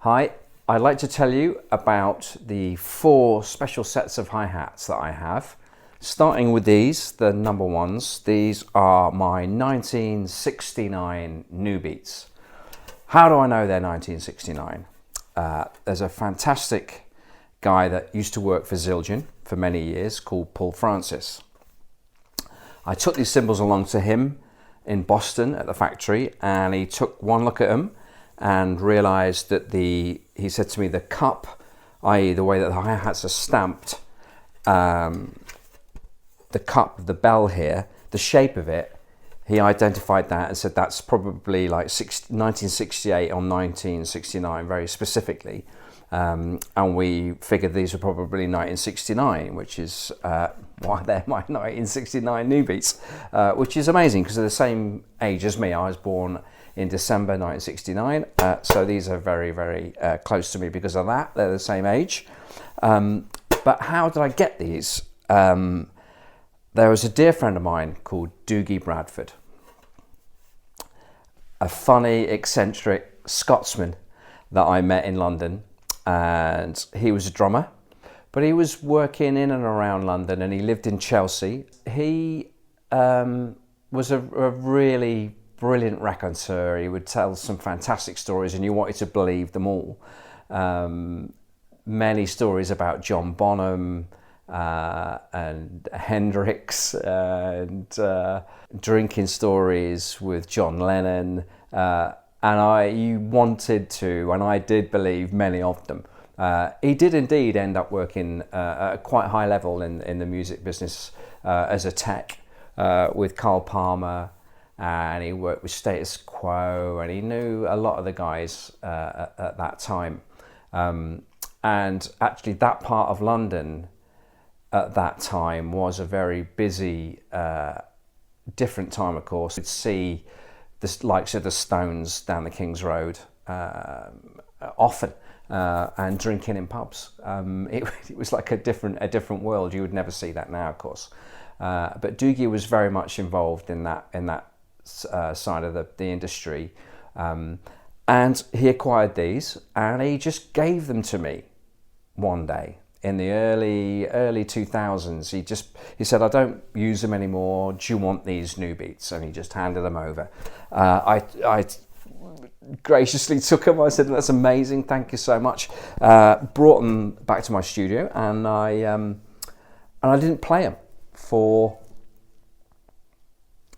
Hi, I'd like to tell you about the 4 special sets of hi-hats that I have. Starting with these, the number ones. These are my 1969 new beats. How do I know they're 1969? There's a fantastic guy that used to work for Zildjian for many years called Paul Francis. I took these cymbals along to him in Boston at the factory, and he took one look at them and realized that he said to me, the cup, i.e. the way that the hi-hats are stamped, the cup, the bell here, the shape of it, he identified that and said that's probably like 1968 or 1969 very specifically. And we figured these were probably 1969, which is why they're my 1969 new beats, which is amazing because they're the same age as me. I was born in December 1969, so these are very, very close to me because of that. They're the same age. But how did I get these? There was a dear friend of mine called Doogie Bradford, a funny, eccentric Scotsman that I met in London, and he was a drummer, but he was working in and around London, and he lived in Chelsea. He was a really brilliant raconteur. He would tell some fantastic stories and you wanted to believe them all. Many stories about John Bonham and Hendrix, and drinking stories with John Lennon, and you wanted to, and I did believe many of them. He did indeed end up working at a quite high level in the music business as a tech with Carl Palmer, and he worked with Status Quo, and he knew a lot of the guys at that time. And actually that part of London at that time was a very busy, different time, of course. You'd see the likes of the Stones down the King's Road often, and drinking in pubs. It was like a different world. You would never see that now, of course. But Doogie was very much involved in that side of the industry, and he acquired these, and he just gave them to me one day in the early 2000s. He said, I don't use them anymore, do you want these new beats? And he just handed them over. I graciously took them. I said, that's amazing, thank you so much. Brought them back to my studio, and I didn't play them for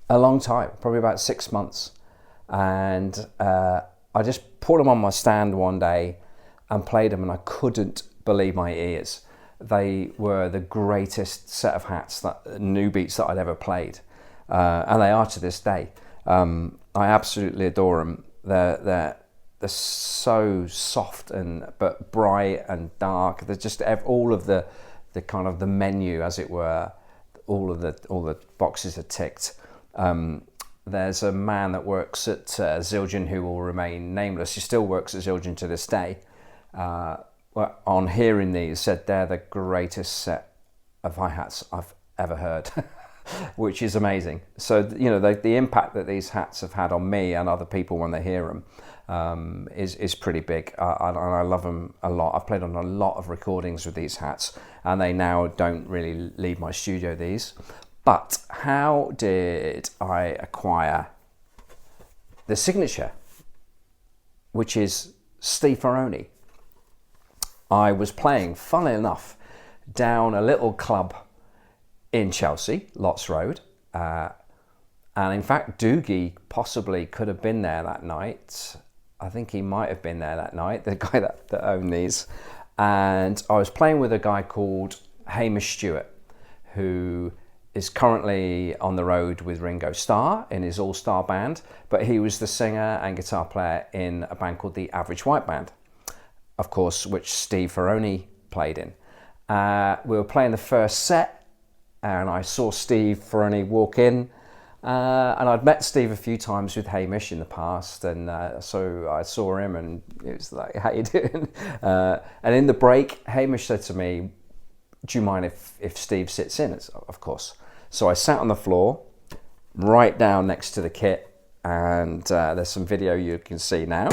a long time, probably about 6 months, and I just put them on my stand one day and played them, and I couldn't believe my ears. They were the greatest set of hats, new beats that I'd ever played, and they are to this day. I absolutely adore them. They're so soft but bright and dark. They're just all of the kind of the menu, as it were. All the boxes are ticked. There's a man that works at Zildjian who will remain nameless. He still works at Zildjian to this day. On hearing these, said they're the greatest set of hi-hats I've ever heard, which is amazing. So the impact that these hats have had on me and other people when they hear them is pretty big, and I love them a lot. I've played on a lot of recordings with these hats, and they now don't really leave my studio, these. But how did I acquire the signature, which is Steve Ferrone? I was playing, funnily enough, down a little club in Chelsea, Lots Road, and in fact Doogie possibly could have been there that night. I think he might have been there that night, the guy that owned these. And I was playing with a guy called Hamish Stewart, who is currently on the road with Ringo Starr in his all-star band, but he was the singer and guitar player in a band called the Average White Band, of course, which Steve Ferrone played in. We were playing the first set, and I saw Steve Ferrone walk in, and I'd met Steve a few times with Hamish in the past, and so I saw him, and it was like, how you doing? And in the break, Hamish said to me, do you mind if Steve sits in? Of course. So I sat on the floor, right down next to the kit, and there's some video you can see now.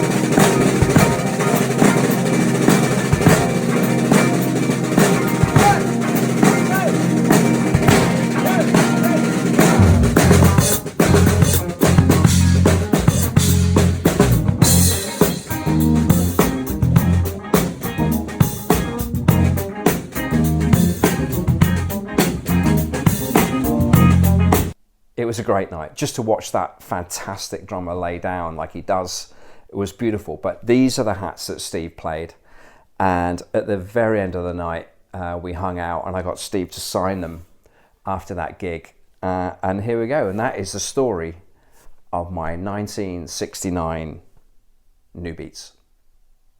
it was a great night. Just to watch that fantastic drummer lay down like he does, it was beautiful. But these are the hats that Steve played. And at the very end of the night, we hung out and I got Steve to sign them after that gig. And here we go. And that is the story of my 1969 New Beats.